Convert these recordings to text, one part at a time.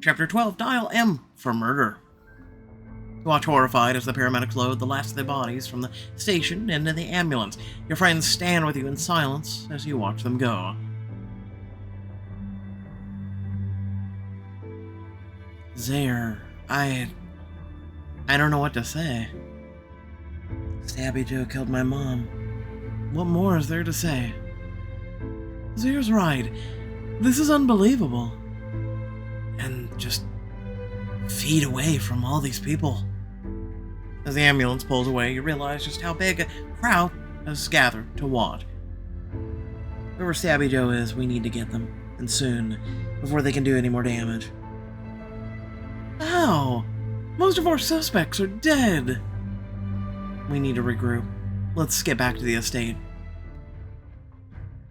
Chapter 12, Dial M for Murder. You watch horrified as the paramedics load the last of the bodies from the station into the ambulance. Your friends stand with you in silence as you watch them go. Zaire, I don't know what to say. Stabby Joe killed my mom. What more is there to say? Zaire's right. This is unbelievable. And just feet away from all these people. As the ambulance pulls away, you realize just how big a crowd has gathered to watch. Whoever Stabby Joe is, we need to get them, and soon, before they can do any more damage. How? Most of our suspects are dead. We need to regroup. Let's get back to the estate.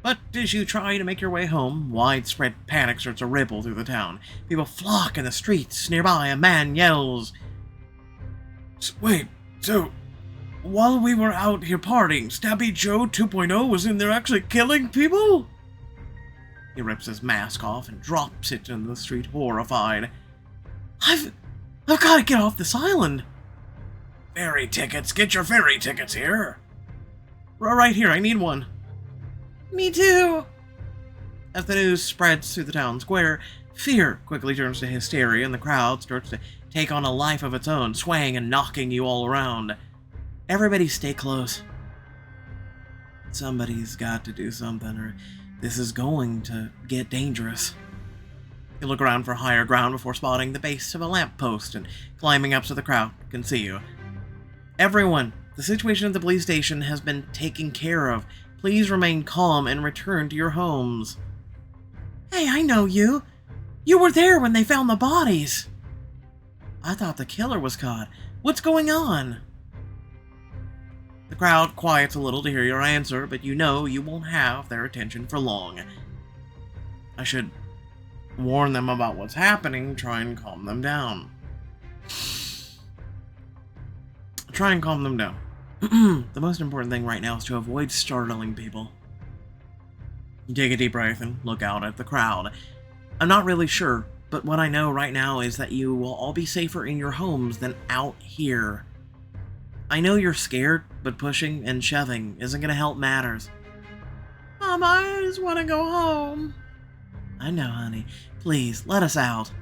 But as you try to make your way home, widespread panic starts to ripple through the town. People flock in the streets. Nearby, a man yells, "Wait, so while we were out here partying, Stabby Joe 2.0 was in there actually killing people?" He rips his mask off and drops it into the street, horrified. I've got to get off this island. Ferry tickets. Get your ferry tickets here. Right here, I need one. Me too. As the news spreads through the town square, fear quickly turns to hysteria and the crowd starts to take on a life of its own, swaying and knocking you all around. Everybody stay close. Somebody's got to do something or this is going to get dangerous. You look around for higher ground before spotting the base of a lamppost and climbing up so the crowd can see you. Everyone, the situation at the police station has been taken care of. Please remain calm and return to your homes. Hey, I know you. You were there when they found the bodies. I thought the killer was caught. What's going on? The crowd quiets a little to hear your answer, but you know you won't have their attention for long. I should warn them about what's happening, try and calm them down. Try and calm them down. The most important thing right now is to avoid startling people. You take a deep breath and look out at the crowd. I'm not really sure, but what I know right now is that you will all be safer in your homes than out here. I know you're scared, but pushing and shoving isn't going to help matters. Mom, I just want to go home. I know, honey. Please, let us out.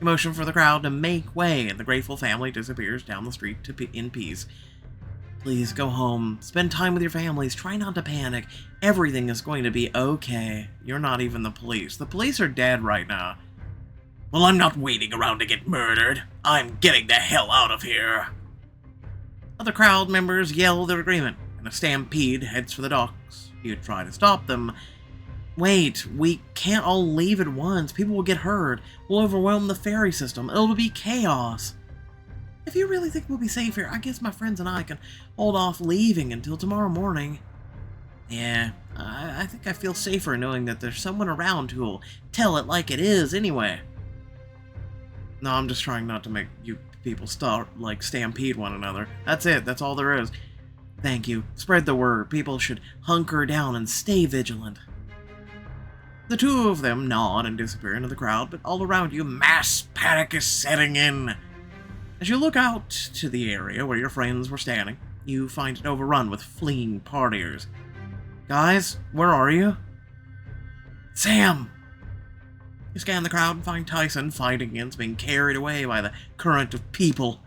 You motion for the crowd to make way, and the grateful family disappears down the street in peace. Please go home. Spend time with your families. Try not to panic. Everything is going to be okay. You're not even the police. The police are dead right now. Well, I'm not waiting around to get murdered. I'm getting the hell out of here. Other crowd members yell their agreement, and a stampede heads for the docks. You try to stop them. Wait, we can't all leave at once. People will get hurt. We'll overwhelm the ferry system. It'll be chaos. If you really think we'll be safe here, I guess my friends and I can hold off leaving until tomorrow morning. Yeah, I think I feel safer knowing that there's someone around who'll tell it like it is anyway. No, I'm just trying not to make you people stampede one another. That's it, that's all there is. Thank you. Spread the word. People should hunker down and stay vigilant. The two of them nod and disappear into the crowd, but all around you, mass panic is setting in. As you look out to the area where your friends were standing, you find it overrun with fleeing partiers. Guys, where are you? Sam! You scan the crowd and find Tyson fighting against being carried away by the current of people.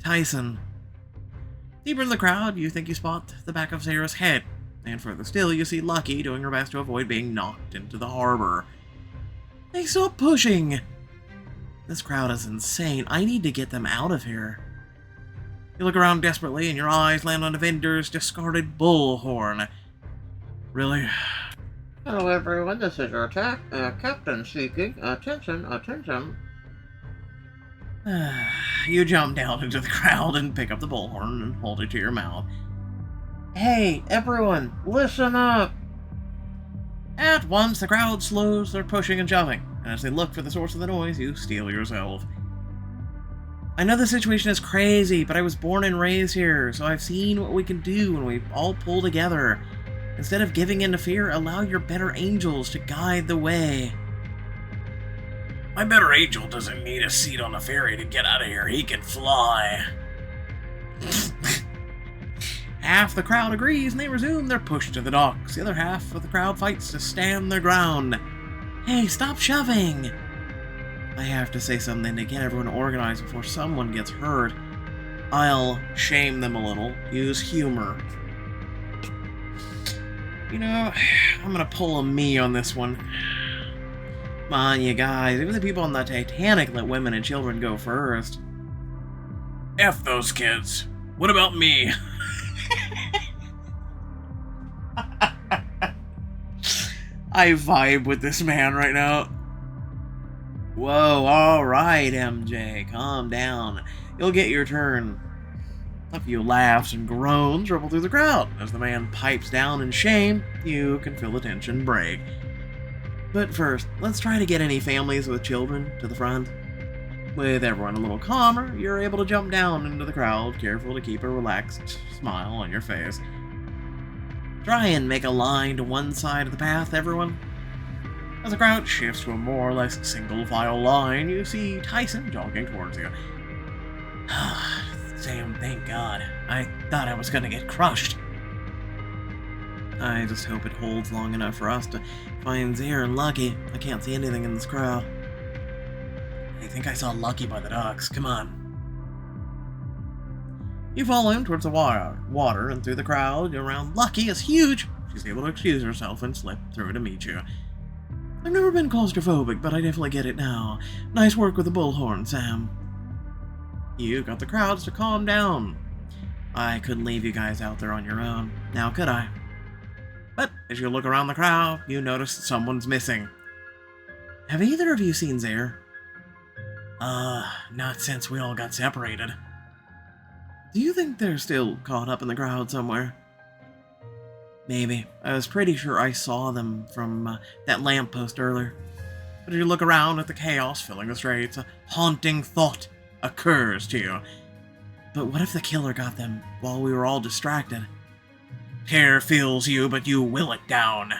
Tyson. Deeper in the crowd, you think you spot the back of Sarah's head, and further still, you see Lucky doing her best to avoid being knocked into the harbor. Hey, stop pushing! This crowd is insane. I need to get them out of here. You look around desperately, and your eyes land on the vendor's discarded bullhorn. Really? Hello everyone, this is your captain speaking. Attention. You jump down into the crowd and pick up the bullhorn and hold it to your mouth. Hey, everyone, listen up! At once, the crowd slows their pushing and shoving, and as they look for the source of the noise, you steel yourself. I know the situation is crazy, but I was born and raised here, so I've seen what we can do when we all pull together. Instead of giving in to fear, allow your better angels to guide the way. My better angel doesn't need a seat on a ferry to get out of here. He can fly. Half the crowd agrees and they resume their push to the docks. The other half of the crowd fights to stand their ground. Hey, stop shoving! I have to say something to get everyone organized before someone gets hurt. I'll shame them a little, use humor. You know, I'm gonna pull a me on this one. Come on, you guys. Even the people on the Titanic let women and children go first. F those kids. What about me? I vibe with this man right now. Whoa, alright, MJ. Calm down. You'll get your turn. A few laughs and groans ripple through the crowd. As the man pipes down in shame, you can feel the tension break. But first, let's try to get any families with children to the front. With everyone a little calmer, you're able to jump down into the crowd, careful to keep a relaxed smile on your face. Try and make a line to one side of the path, everyone. As the crowd shifts to a more or less single-file line, you see Tyson jogging towards you. Sam, thank God. I thought I was gonna get crushed. I just hope it holds long enough for us to find Zaire and Lucky. I can't see anything in this crowd. I think I saw Lucky by the docks. Come on. You follow him towards the water and through the crowd. Around Lucky is huge. She's able to excuse herself and slip through to meet you. I've never been claustrophobic, but I definitely get it now. Nice work with the bullhorn, Sam. You got the crowds to calm down. I couldn't leave you guys out there on your own, now could I? But as you look around the crowd, you notice that someone's missing. Have either of you seen Zaire? Not since we all got separated. Do you think they're still caught up in the crowd somewhere? Maybe. I was pretty sure I saw them from that lamppost earlier. But as you look around at the chaos filling the streets, a haunting thought occurs to you. But what if the killer got them while we were all distracted? Terror fills you, but you will it down.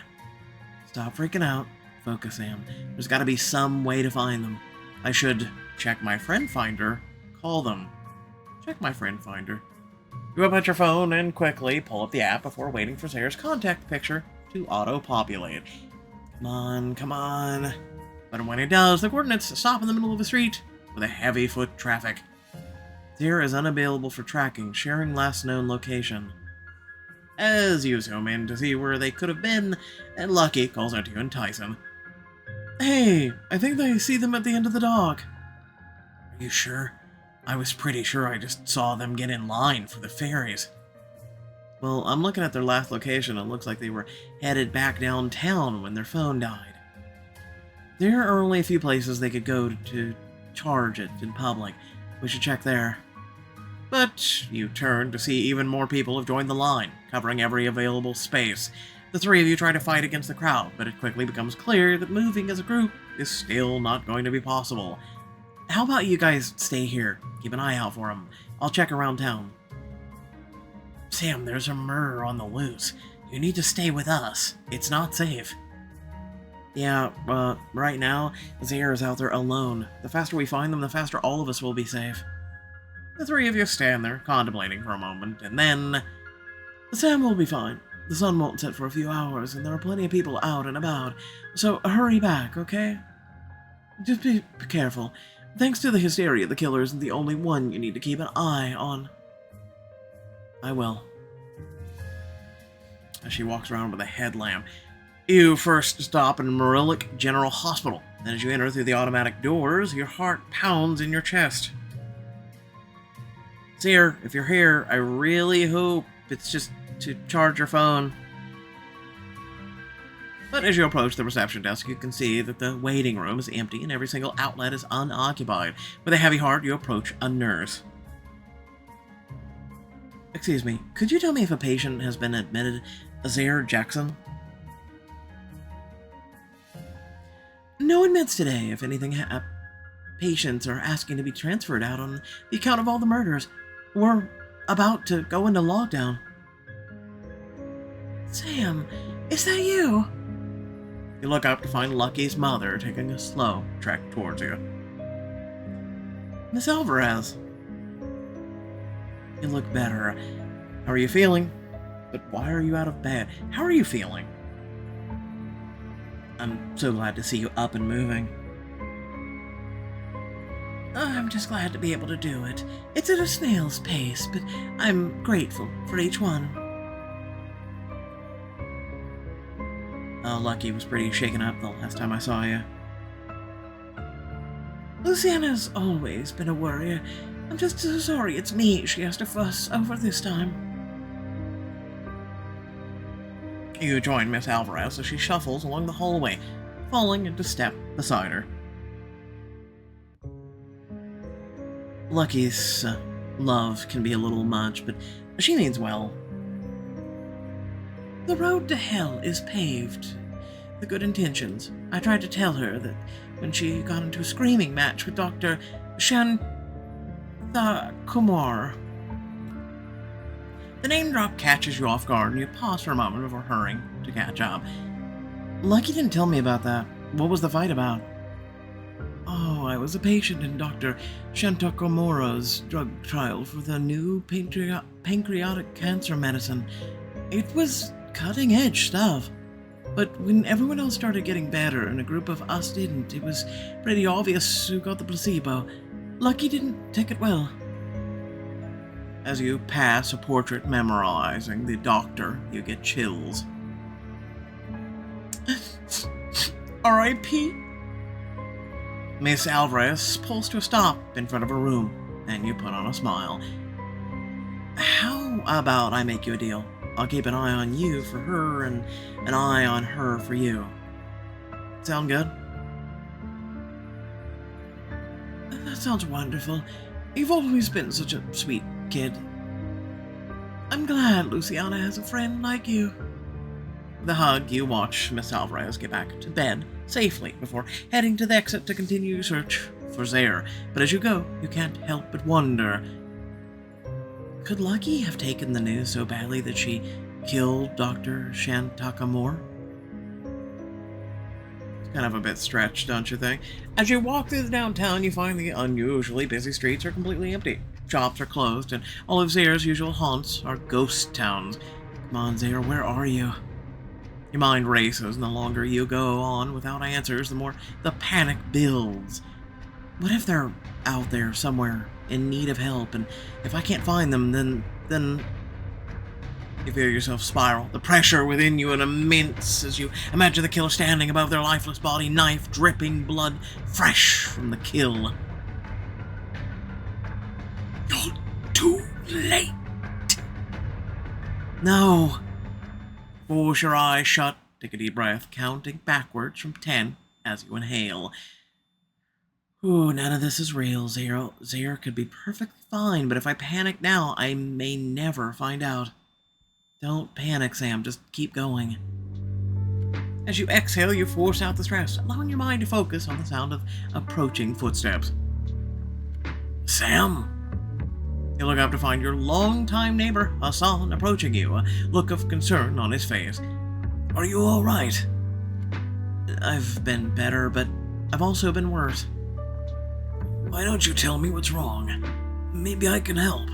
Stop freaking out. Focus, Sam. There's gotta be some way to find them. I should check my friend finder, call them. Check my friend finder. You whip out your phone and quickly pull up the app before waiting for Sarah's contact picture to auto-populate. Come on, come on. But when it does, the coordinates stop in the middle of the street with a heavy foot traffic. Sarah is unavailable for tracking, sharing last known location. As you zoom in to see where they could have been, and Lucky calls out to you and Tyson. Hey, I think I see them at the end of the dock. Are you sure? I was pretty sure I just saw them get in line for the ferries. Well, I'm looking at their last location and it looks like they were headed back downtown when their phone died. There are only a few places they could go to charge it in public. We should check there. But you turn to see even more people have joined the line, covering every available space. The three of you try to fight against the crowd, but it quickly becomes clear that moving as a group is still not going to be possible. How about you guys stay here? Keep an eye out for them. I'll check around town. Sam, there's a murder on the loose. You need to stay with us. It's not safe. Yeah, right now, Zaire is out there alone. The faster we find them, the faster all of us will be safe. The three of you stand there, contemplating for a moment, and then... Sam will be fine. The sun won't set for a few hours, and there are plenty of people out and about. So hurry back, okay? Just be careful. Thanks to the hysteria, the killer isn't the only one you need to keep an eye on. I will. As she walks around with a headlamp. You first stop in Marillic General Hospital. Then as you enter through the automatic doors, your heart pounds in your chest. Seer, if you're here, I really hope it's just to charge your phone. But as you approach the reception desk, you can see that the waiting room is empty and every single outlet is unoccupied. With a heavy heart, you approach a nurse. Excuse me, could you tell me if a patient has been admitted? Zaire Jackson? No admits today. If anything, patients are asking to be transferred out on the account of all the murders. We're about to go into lockdown. Sam, is that you? You look up to find Lucky's mother taking a slow trek towards you. Miss Alvarez. You look better. How are you feeling? But why are you out of bed? How are you feeling? I'm so glad to see you up and moving. I'm just glad to be able to do it. It's at a snail's pace, but I'm grateful for each one. Lucky was pretty shaken up the last time I saw you. Luciana's always been a worrier. I'm just so sorry it's me she has to fuss over this time. You join Miss Alvarez as she shuffles along the hallway, falling into step beside her. Lucky's love can be a little much, but she means well. The road to hell is paved with good intentions. I tried to tell her that when she got into a screaming match with Dr. Kumar. The name drop catches you off guard, and you pause for a moment before hurrying to catch up. Lucky didn't tell me about that. What was the fight about? Oh, I was a patient in Dr. Shantakamura's drug trial for the new pancreatic cancer medicine. It was cutting-edge stuff. But when everyone else started getting better and a group of us didn't, it was pretty obvious who got the placebo. Lucky didn't take it well. As you pass a portrait memorizing the doctor, you get chills. R.I.P. Miss Alvarez pulls to a stop in front of a room, and you put on a smile. How about I make you a deal? I'll keep an eye on you for her, and an eye on her for you. Sound good? That sounds wonderful. You've always been such a sweet kid. I'm glad Luciana has a friend like you. With a hug, you watch Miss Alvarez get back to bed safely before heading to the exit to continue your search for Zaire. But as you go, you can't help but wonder, could Lucky have taken the news so badly that she killed Dr. Shantakamura? It's kind of a bit stretched, don't you think? As you walk through the downtown, you find the unusually busy streets are completely empty. Shops are closed, and all of Zaire's usual haunts are ghost towns. Come on, Zaire, where are you? Your mind races, and the longer you go on without answers, the more the panic builds. What if they're out there somewhere in need of help, and if I can't find them, then you feel yourself spiral. The pressure within you is immense as you imagine the killer standing above their lifeless body, knife dripping blood fresh from the kill. You're too late. No. Force your eyes shut, take a deep breath, counting backwards from 10 as you inhale. Ooh, none of this is real, Zaire. Zaire could be perfectly fine, but if I panic now, I may never find out. Don't panic, Sam. Just keep going. As you exhale, you force out the stress, allowing your mind to focus on the sound of approaching footsteps. Sam? You look up to find your longtime neighbor, Hassan, approaching you, a look of concern on his face. Are you all right? I've been better, but I've also been worse. Why don't you tell me what's wrong? Maybe I can help.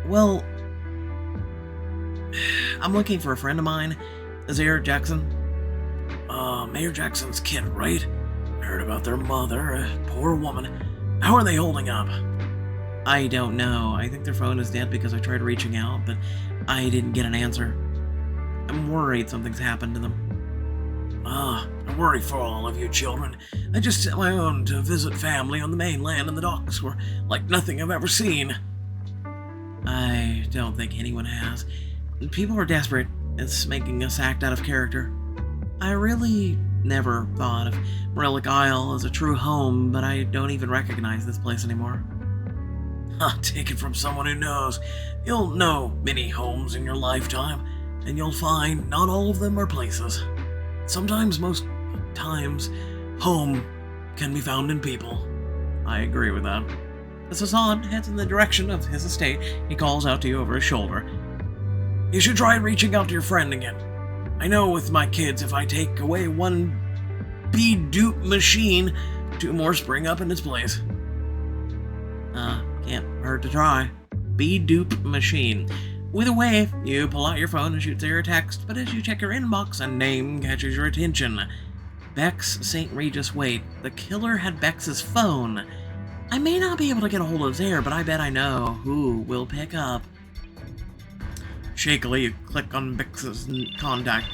Well, I'm looking for a friend of mine, Zaire Jackson. Mayor Jackson's kid, right? I heard about their mother, a poor woman. How are they holding up? I don't know. I think their phone is dead because I tried reaching out, but I didn't get an answer. I'm worried something's happened to them. I worry for all of you children. I just sent my own to visit family on the mainland, and the docks were like nothing I've ever seen. I don't think anyone has. People are desperate. It's making us act out of character. I really never thought of Morellic Isle as a true home, but I don't even recognize this place anymore. Take it from someone who knows. You'll know many homes in your lifetime, and you'll find not all of them are places. Sometimes, most times, home can be found in people. I agree with that. As Hassan heads in the direction of his estate, he calls out to you over his shoulder. You should try reaching out to your friend again. I know with my kids, if I take away one be-dupe machine, two more spring up in its place. Can't hurt to try. Be-dupe machine. With a wave, you pull out your phone and shoot Sarah a text, but as you check your inbox, a name catches your attention. Bex St. Regis. Wait, the killer had Bex's phone. I may not be able to get a hold of Sarah, but I bet I know who will pick up. Shakily, you click on Bex's contact.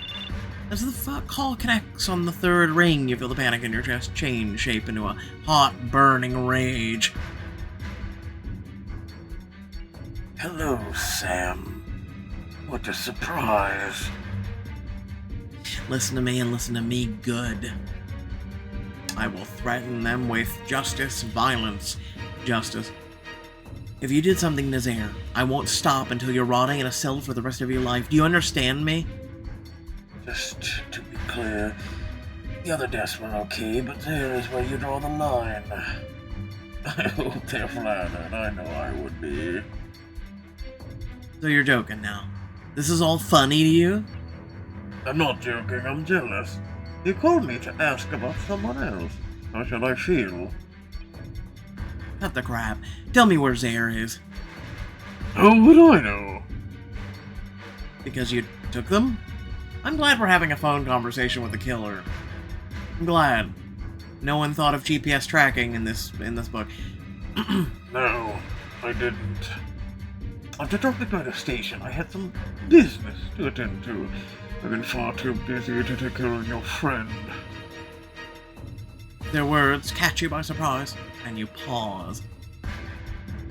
As the call connects on the third ring, you feel the panic in your chest change shape into a hot, burning rage. Hello, Sam. What a surprise. Listen to me and listen to me good. I will threaten them with justice, violence, justice. If you did something to Zare, I won't stop until you're rotting in a cell for the rest of your life. Do you understand me? Just to be clear, the other deaths were okay, but there is where you draw the line. I hope they're flattered. I know I would be. So you're joking now? This is all funny to you? I'm not joking, I'm jealous. You called me to ask about someone else. How should I feel? Cut the crap. Tell me where Zare is. How would I know? Because you took them? I'm glad we're having a phone conversation with the killer. I'm glad. No one thought of GPS tracking in this book. No, I didn't. After dropping by the station, I had some business to attend to. I've been far too busy to take care of your friend. Their words catch you by surprise, and you pause.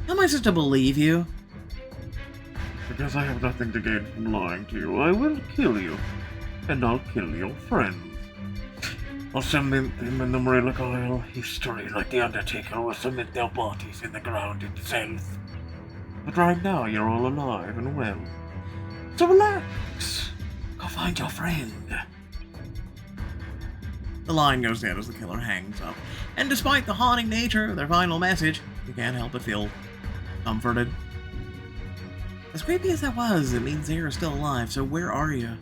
How am I supposed to believe you? Because I have nothing to gain from lying to you, I will kill you. And I'll kill your friends. I'll cement them in the relic aisle. History, like the Undertaker, will cement their bodies in the ground itself. But right now, you're all alive and well. So relax. Go find your friend. The line goes dead as the killer hangs up. And despite the haunting nature of their final message, you can't help but feel comforted. As creepy as that was, it means Zare is still alive, so where are you?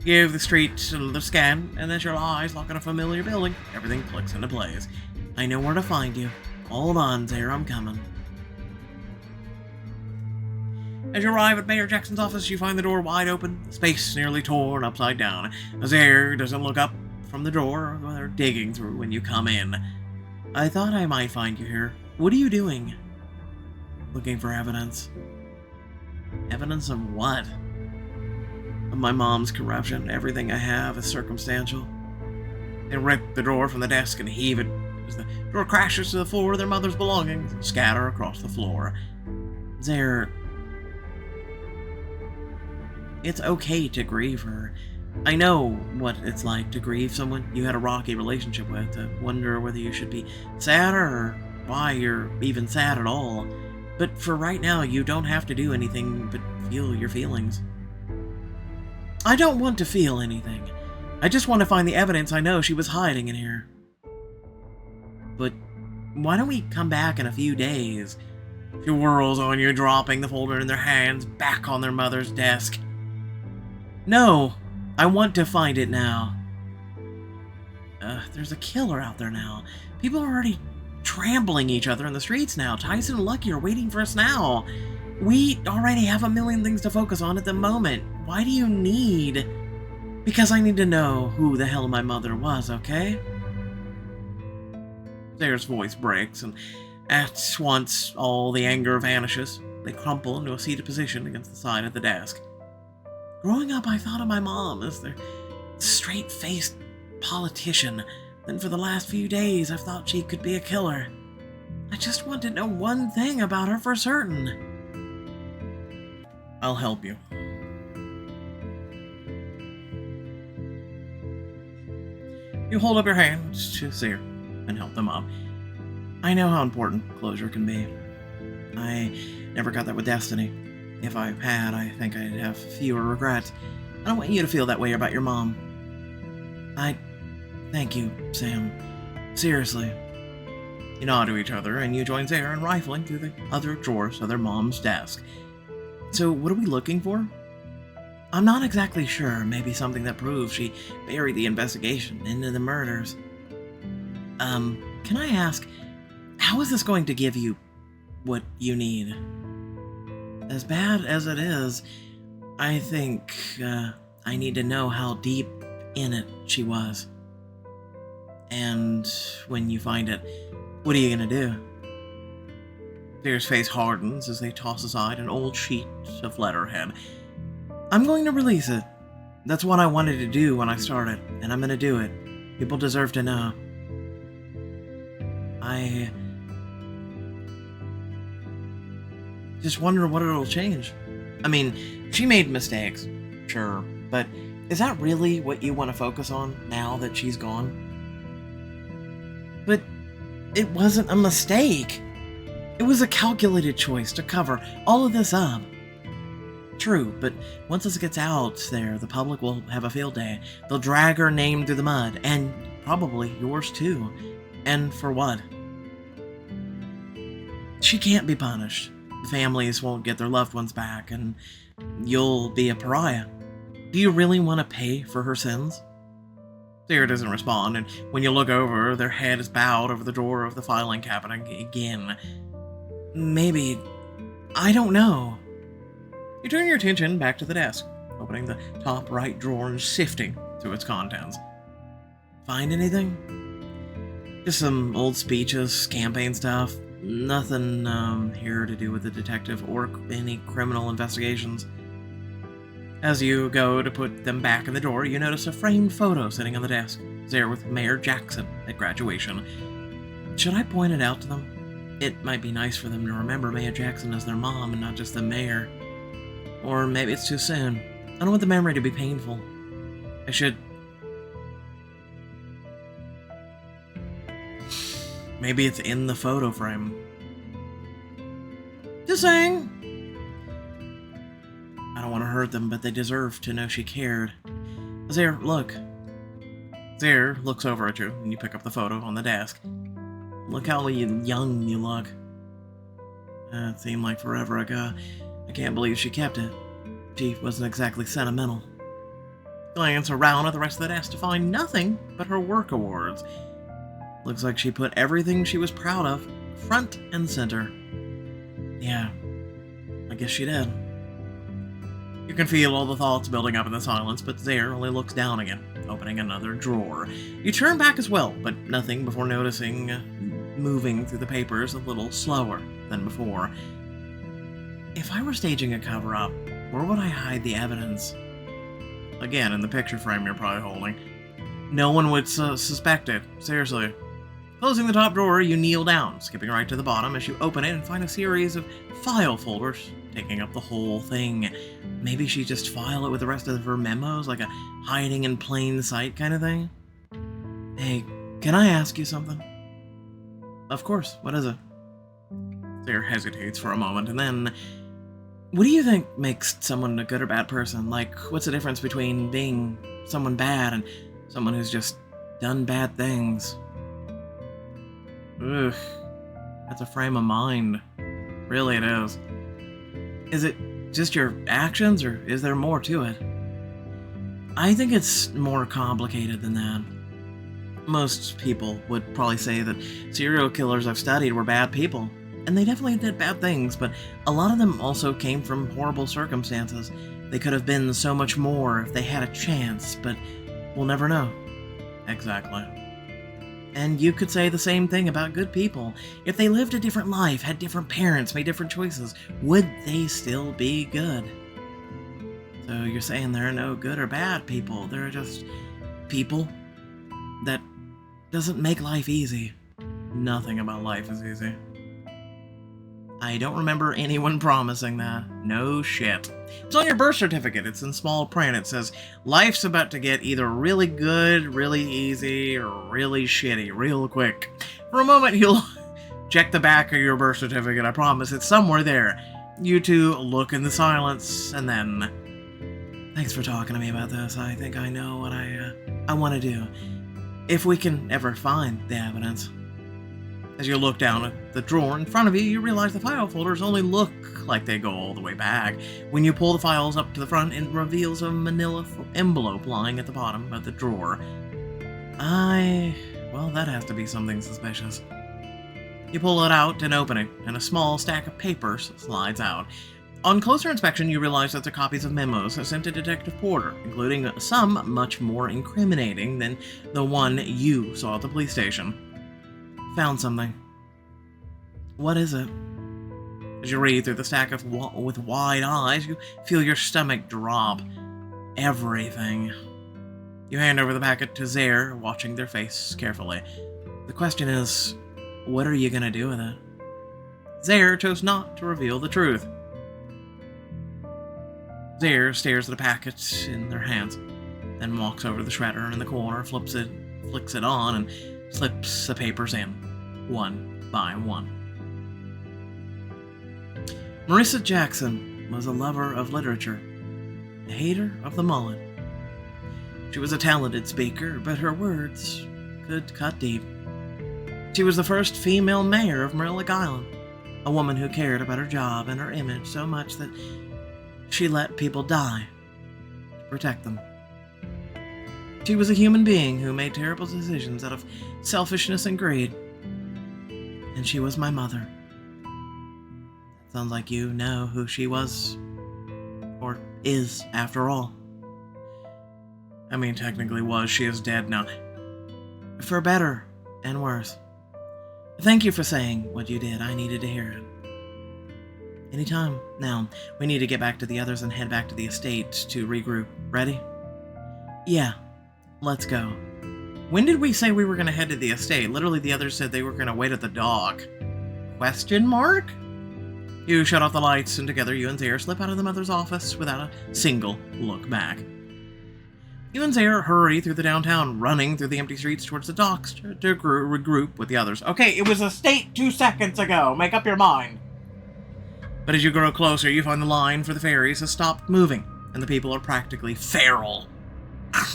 Give the street another scan, and as your eyes lock on a familiar building, everything clicks into place. I know where to find you. Hold on, Zare, I'm coming. As you arrive at Mayor Jackson's office, you find the door wide open, the space nearly torn upside down. Zare doesn't look up from the door they're digging through when you come in. I thought I might find you here. What are you doing? Looking for evidence. Evidence of what? Of my mom's corruption. Everything I have is circumstantial. They rip the drawer from the desk and heave it as the drawer crashes to the floor. Their mother's belongings scatter across the floor. Zare, it's okay to grieve her. I know what it's like to grieve someone you had a rocky relationship with, to wonder whether you should be sadder or why you're even sad at all. But for right now, you don't have to do anything but feel your feelings. I don't want to feel anything. I just want to find the evidence I know she was hiding in here. But why don't we come back in a few days? She whirls on you, dropping the folder in their hands back on their mother's desk. No, I want to find it now. There's a killer out there now. People are already trampling each other in the streets now. Tyson and Lucky are waiting for us now. We already have a million things to focus on at the moment. Why do you need... Because I need to know who the hell my mother was, okay? Zare's voice breaks, and at once all the anger vanishes. They crumple into a seated position against the side of the desk. Growing up, I thought of my mom as the straight-faced politician. Then for the last few days, I've thought she could be a killer. I just want to know one thing about her for certain. I'll help you. You hold up your hands to Zare and help them up. I know how important closure can be. I never got that with Destiny. If I had, I think I'd have fewer regrets. I don't want you to feel that way about your mom. Thank you, Sam. Seriously. You nod to each other, and you join Zare in rifling through the other drawers of their mom's desk. So, what are we looking for? I'm not exactly sure. Maybe something that proves she buried the investigation into the murders. Can I ask, how is this going to give you what you need? As bad as it is, I think, I need to know how deep in it she was. And when you find it, what are you gonna do? Deer's face hardens as they toss aside an old sheet of letterhead. I'm going to release it. That's what I wanted to do when I started, and I'm gonna do it. People deserve to know. I just wonder what it'll change. I mean, she made mistakes, sure, but is that really what you want to focus on now that she's gone? But it wasn't a mistake. It was a calculated choice to cover all of this up. True, but once this gets out there, the public will have a field day. They'll drag her name through the mud, and probably yours too. And for what? She can't be punished. The families won't get their loved ones back, and you'll be a pariah. Do you really want to pay for her sins? Sarah doesn't respond, and when you look over, their head is bowed over the drawer of the filing cabinet again. Maybe. I don't know. You turn your attention back to the desk, opening the top right drawer and sifting through its contents. Find anything? Just some old speeches, campaign stuff. Nothing here to do with the detective or any criminal investigations. As you go to put them back in the drawer, you notice a framed photo sitting on the desk, there with Mayor Jackson at graduation. Should I point it out to them? It might be nice for them to remember Mayor Jackson as their mom and not just the mayor. Or maybe it's too soon. I don't want the memory to be painful. I should... Maybe it's in the photo frame. Just saying. I don't want to hurt them, but they deserve to know she cared. Zaire, look. Zaire looks over at you, and you pick up the photo on the desk. Look how young you look. It seemed like forever ago. I can't believe she kept it. She wasn't exactly sentimental. Glance around at the rest of the desk to find nothing but her work awards. Looks like she put everything she was proud of front and center. Yeah, I guess she did. You can feel all the thoughts building up in the silence, but Zaire only looks down again, opening another drawer. You turn back as well, but nothing before noticing moving through the papers a little slower than before. If I were staging a cover-up, where would I hide the evidence? Again, in the picture frame you're probably holding. No one would suspect it, seriously. Closing the top drawer, you kneel down, skipping right to the bottom as you open it and find a series of file folders taking up the whole thing. Maybe she just filed it with the rest of her memos, like a hiding in plain sight kind of thing? Hey, can I ask you something? Of course, what is it? Sarah hesitates for a moment, and then... What do you think makes someone a good or bad person? Like, what's the difference between being someone bad and someone who's just done bad things? Ugh, that's a frame of mind. Really it is. Is it just your actions, or is there more to it? I think it's more complicated than that. Most people would probably say that serial killers I've studied were bad people, and they definitely did bad things, but a lot of them also came from horrible circumstances. They could have been so much more if they had a chance, but we'll never know. Exactly. And you could say the same thing about good people. If they lived a different life, had different parents, made different choices, would they still be good? So you're saying there are no good or bad people. There are just people that doesn't make life easy. Nothing about life is easy. I don't remember anyone promising that. No shit. It's on your birth certificate. It's in small print. It says, life's about to get either really good, really easy, or really shitty, real quick. For a moment, you'll check the back of your birth certificate. I promise it's somewhere there. You two look in the silence, and then... Thanks for talking to me about this. I think I know what I want to do. If we can ever find the evidence. As you look down at the drawer in front of you, you realize the file folders only look like they go all the way back. When you pull the files up to the front, it reveals a manila envelope lying at the bottom of the drawer. Well, that has to be something suspicious. You pull it out and open it, and a small stack of papers slides out. On closer inspection, you realize that they're copies of memos sent to Detective Porter, including some much more incriminating than the one you saw at the police station. Found something. What is it? As you read through the stack with wide eyes, you feel your stomach drop. Everything. You hand over the packet to Zaire, watching their face carefully. The question is, what are you gonna do with it? Zaire chose not to reveal the truth. Zaire stares at the packet in their hands, then walks over to the shredder in the corner, flicks it on, and slips the papers in, one by one. Marissa Jackson was a lover of literature, a hater of the mullet. She was a talented speaker, but her words could cut deep. She was the first female mayor of Merlick Island, a woman who cared about her job and her image so much that she let people die to protect them. She was a human being who made terrible decisions out of selfishness and greed. And she was my mother. Sounds like you know who she was, or is, after all. I mean, technically was. She is dead now. For better and worse. Thank you for saying what you did. I needed to hear it. Anytime. Now, we need to get back to the others and head back to the estate to regroup. Ready? Yeah. Let's go. When did we say we were going to head to the estate? Literally, the others said they were going to wait at the dock. Question mark? You shut off the lights, and together you and Zaire slip out of the mother's office without a single look back. You and Zaire hurry through the downtown, running through the empty streets towards the docks to regroup with the others. Okay, it was estate 2 seconds ago. Make up your mind. But as you grow closer, you find the line for the ferries has stopped moving, and the people are practically feral. I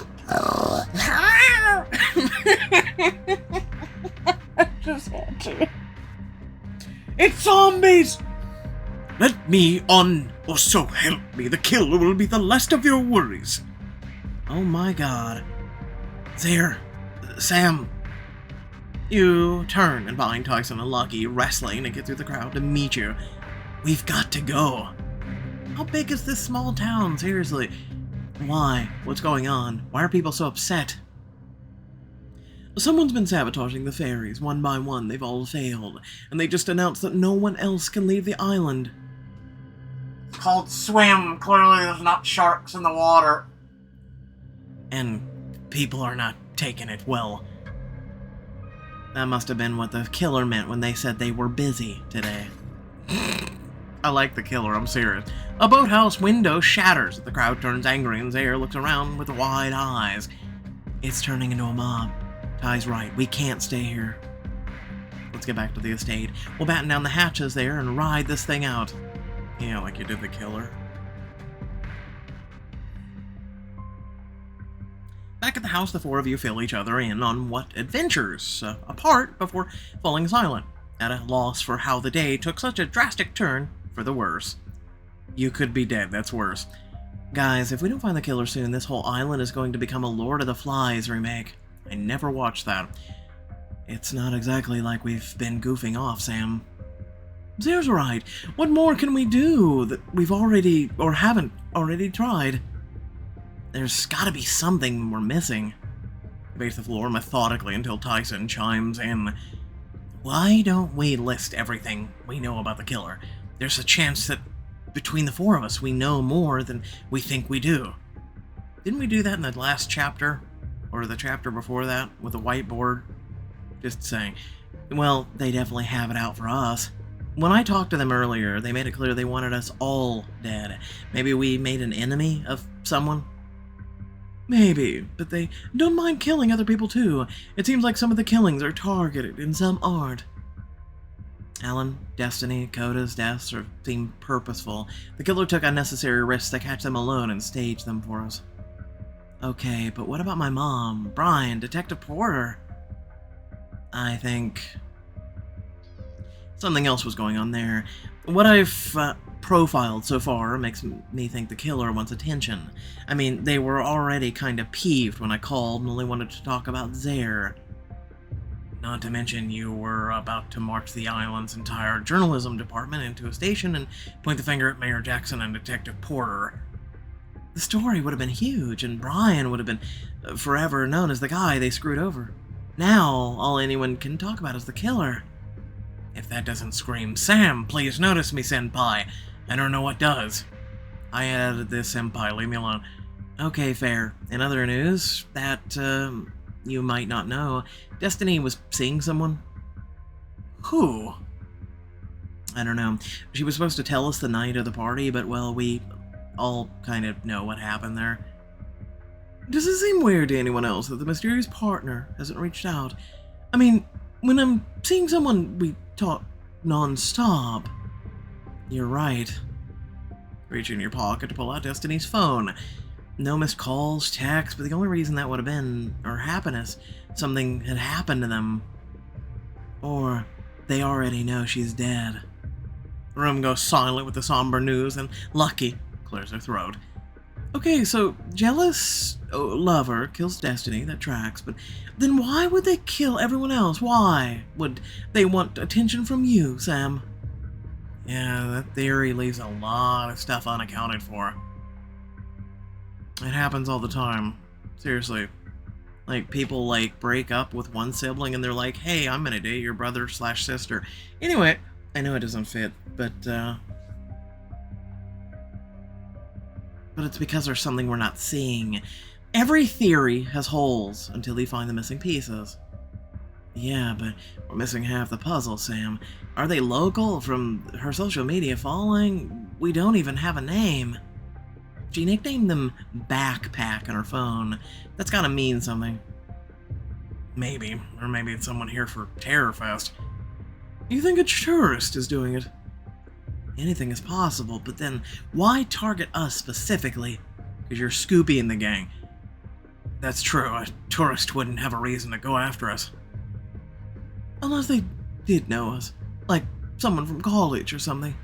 just want to. It's zombies! Let me on, or so help me, the killer will be the last of your worries. Oh my god. There, Sam. You turn and find Tyson and Lucky wrestling to get through the crowd to meet you. We've got to go. How big is this small town, seriously? Why? What's going on? Why are people so upset? Someone's been sabotaging the ferries. One by one, they've all failed. And they just announced that no one else can leave the island. It's called swim. Clearly there's not sharks in the water. And people are not taking it well. That must have been what the killer meant when they said they were busy today. I like the killer, I'm serious. A boathouse window shatters. The crowd turns angry and Zaire looks around with wide eyes. It's turning into a mob. Ty's right, we can't stay here. Let's get back to the estate. We'll batten down the hatches there and ride this thing out. Yeah, like you did the killer. Back at the house, the four of you fill each other in on what adventures apart before falling silent, at a loss for how the day took such a drastic turn for the worse. You could be dead, that's worse. Guys, if we don't find the killer soon, this whole island is going to become a Lord of the Flies remake. I never watched that. It's not exactly like we've been goofing off, Sam. Zaire's right. What more can we do that we've already, or haven't already tried? There's gotta be something we're missing. I pace the floor methodically until Tyson chimes in. Why don't we list everything we know about the killer? There's a chance that between the four of us we know more than we think we do. Didn't we do that in the last chapter? Or the chapter before that with the whiteboard? Just saying. Well, they definitely have it out for us. When I talked to them earlier, they made it clear they wanted us all dead. Maybe we made an enemy of someone? Maybe, but they don't mind killing other people too. It seems like some of the killings are targeted and some aren't. Alan, Destiny, Coda's deaths seem purposeful. The killer took unnecessary risks to catch them alone and stage them for us. Okay, but what about my mom, Brian, Detective Porter? I think Something else was going on there. What I've profiled so far makes me think the killer wants attention. I mean, they were already kind of peeved when I called and only wanted to talk about Zaire. Not to mention you were about to march the island's entire journalism department into a station and point the finger at Mayor Jackson and Detective Porter. The story would have been huge, and Brian would have been forever known as the guy they screwed over. Now, all anyone can talk about is the killer. If that doesn't scream, Sam, please notice me, senpai. I don't know what does. I added this, senpai, leave me alone. Okay, fair. In other news, that, you might not know, Destiny was seeing someone. Who? I don't know. She was supposed to tell us the night of the party, but, well, we all kind of know what happened there. Does it seem weird to anyone else that the mysterious partner hasn't reached out? I mean, when I'm seeing someone, we talk non-stop. You're right. Reach in your pocket to pull out Destiny's phone. No missed calls, texts, but the only reason that would have been, or happened, is something had happened to them. Or they already know she's dead. The room goes silent with the somber news, and Lucky clears her throat. Okay, so jealous lover kills Destiny, that tracks, but then why would they kill everyone else? Why would they want attention from you, Sam? Yeah, that theory leaves a lot of stuff unaccounted for. It happens all the time. Seriously. Like, people, like, break up with one sibling and they're like, hey, I'm gonna date your brother/sister. Anyway, I know it doesn't fit, but it's because there's something we're not seeing. Every theory has holes until they find the missing pieces. Yeah, but we're missing half the puzzle, Sam. Are they local? From her social media following? We don't even have a name. She nicknamed them Backpack on her phone. That's gotta mean something. Maybe. Or maybe it's someone here for Terror Fest. You think a tourist is doing it? Anything is possible, but then why target us specifically? Because you're Scoopy in the gang. That's true, a tourist wouldn't have a reason to go after us. Unless they did know us. Like someone from college or something.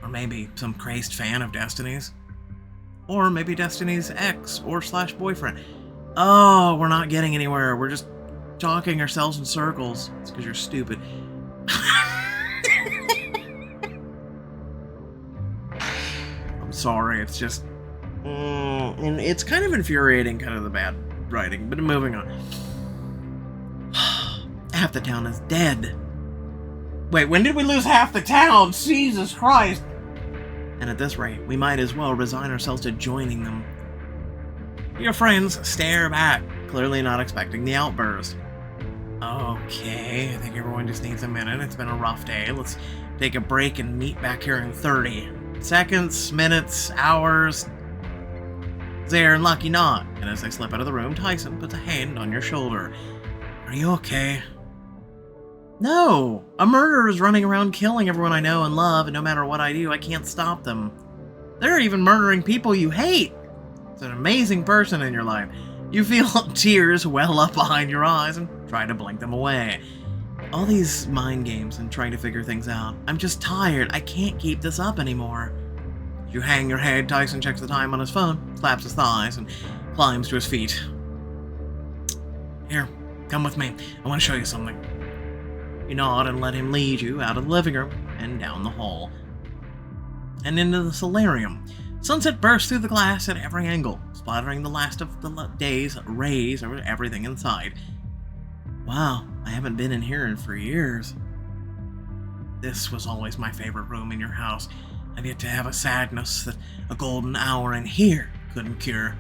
Or maybe some crazed fan of Destiny's. Or maybe Destiny's ex or / boyfriend. Oh, we're not getting anywhere. We're just talking ourselves in circles. It's because you're stupid. I'm sorry, it's just... and it's kind of infuriating, kind of the bad writing, but moving on. Half the town is dead. Wait, when did we lose half the town? Jesus Christ! And at this rate, we might as well resign ourselves to joining them. Your friends stare back, clearly not expecting the outburst. Okay, I think everyone just needs a minute. It's been a rough day. Let's take a break and meet back here in 30 seconds, minutes, hours. Zaire and Lucky nod, and as they slip out of the room, Tyson puts a hand on your shoulder. Are you okay? No! A murderer is running around killing everyone I know and love, and no matter what I do, I can't stop them. They're even murdering people you hate! It's an amazing person in your life. You feel tears well up behind your eyes and try to blink them away. All these mind games and trying to figure things out. I'm just tired. I can't keep this up anymore. You hang your head, Tyson checks the time on his phone, slaps his thighs, and climbs to his feet. Here, come with me. I want to show you something. You nod and let him lead you out of the living room and down the hall. And into the solarium. Sunset bursts through the glass at every angle, splattering the last of the day's rays over everything inside. Wow, I haven't been in here for years. This was always my favorite room in your house. I've yet to have a sadness that a golden hour in here couldn't cure.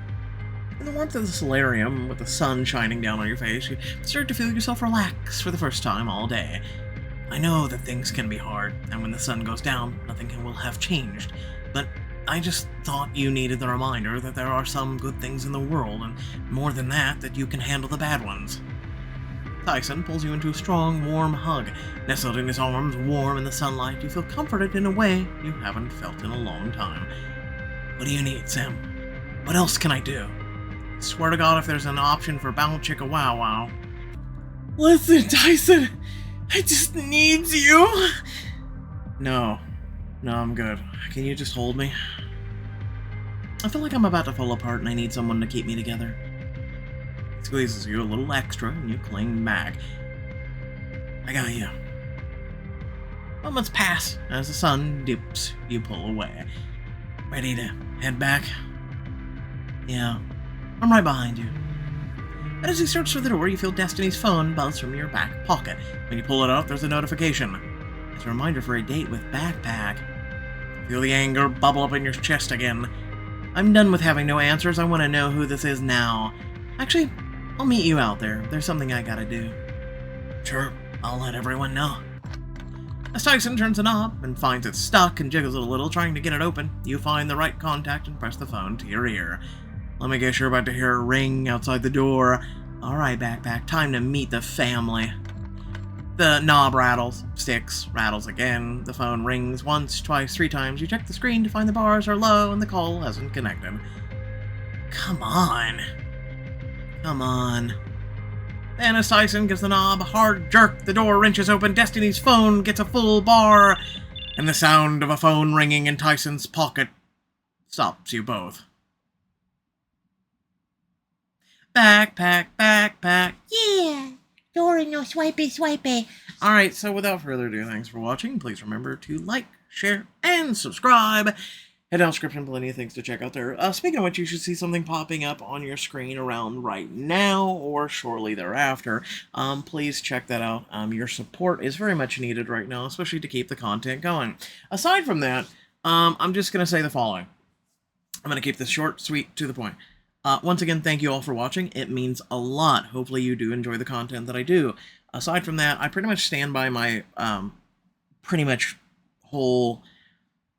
In the warmth of the solarium, with the sun shining down on your face, you start to feel yourself relax for the first time all day. I know that things can be hard, and when the sun goes down, nothing will have changed. But I just thought you needed the reminder that there are some good things in the world, and more than that, that you can handle the bad ones. Tyson pulls you into a strong, warm hug. Nestled in his arms, warm in the sunlight, you feel comforted in a way you haven't felt in a long time. What do you need, Sam? What else can I do? Swear to God if there's an option for Bound Chicka Wow Wow. Listen, Tyson! I just need you. No, I'm good. Can you just hold me? I feel like I'm about to fall apart and I need someone to keep me together. He squeezes you a little extra and you cling back. I got you. Moments pass. As the sun dips, you pull away. Ready to head back? Yeah, I'm right behind you. But as you search for the door, you feel Destiny's phone buzz from your back pocket. When you pull it out, there's a notification. It's a reminder for a date with Backpack. Feel the anger bubble up in your chest again. I'm done with having no answers. I want to know who this is now. Actually, I'll meet you out there. There's something I gotta do. Sure, I'll let everyone know. As Tyson turns the knob and finds it stuck and jiggles it a little, trying to get it open, you find the right contact and press the phone to your ear. Let me guess you're about to hear a ring outside the door. Alright, Backpack, time to meet the family. The knob rattles, sticks, rattles again. The phone rings once, twice, 3 times. You check the screen to find the bars are low and the call hasn't connected. Come on. Come on. Then as Tyson gives the knob a hard jerk, the door wrenches open, Destiny's phone gets a full bar, and the sound of a phone ringing in Tyson's pocket stops you both. Backpack, Backpack. Yeah, Dora no swipey. Alright, so without further ado, thanks for watching. Please remember to like, share, and subscribe. Head down description, plenty of things to check out there. Speaking of which, you should see something popping up on your screen around right now or shortly thereafter. Please check that out. Your support is very much needed right now, especially to keep the content going. Aside from that, I'm just going to say the following. I'm going to keep this short, sweet, to the point. Once again, thank you all for watching. It means a lot. Hopefully you do enjoy the content that I do. Aside from that, I pretty much stand by my pretty much whole...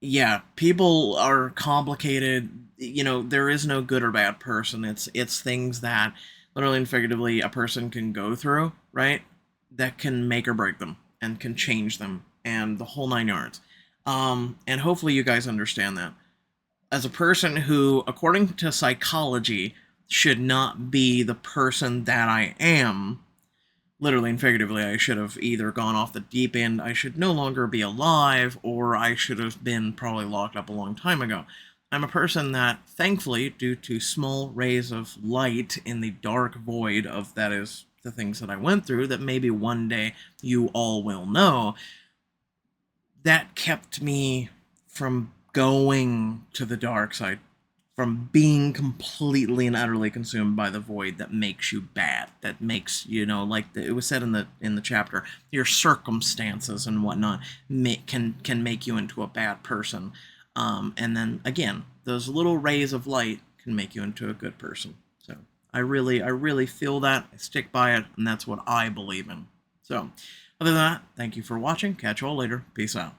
Yeah, people are complicated. You know, there is no good or bad person. It's things that literally and figuratively a person can go through, right? That can make or break them and can change them and the whole 9 yards. And hopefully you guys understand that. As a person who, according to psychology, should not be the person that I am, literally and figuratively, I should have either gone off the deep end, I should no longer be alive, or I should have been probably locked up a long time ago. I'm a person that, thankfully, due to small rays of light in the dark void of, that is, the things that I went through, that maybe one day you all will know, that kept me from going to the dark side, from being completely and utterly consumed by the void that makes you bad, that makes, you know, like it was said in the chapter, your circumstances and whatnot can make you into a bad person. And then again, those little rays of light can make you into a good person. So I really feel that, I stick by it, and that's what I believe in. So other than that, thank you for watching. Catch you all later. Peace out.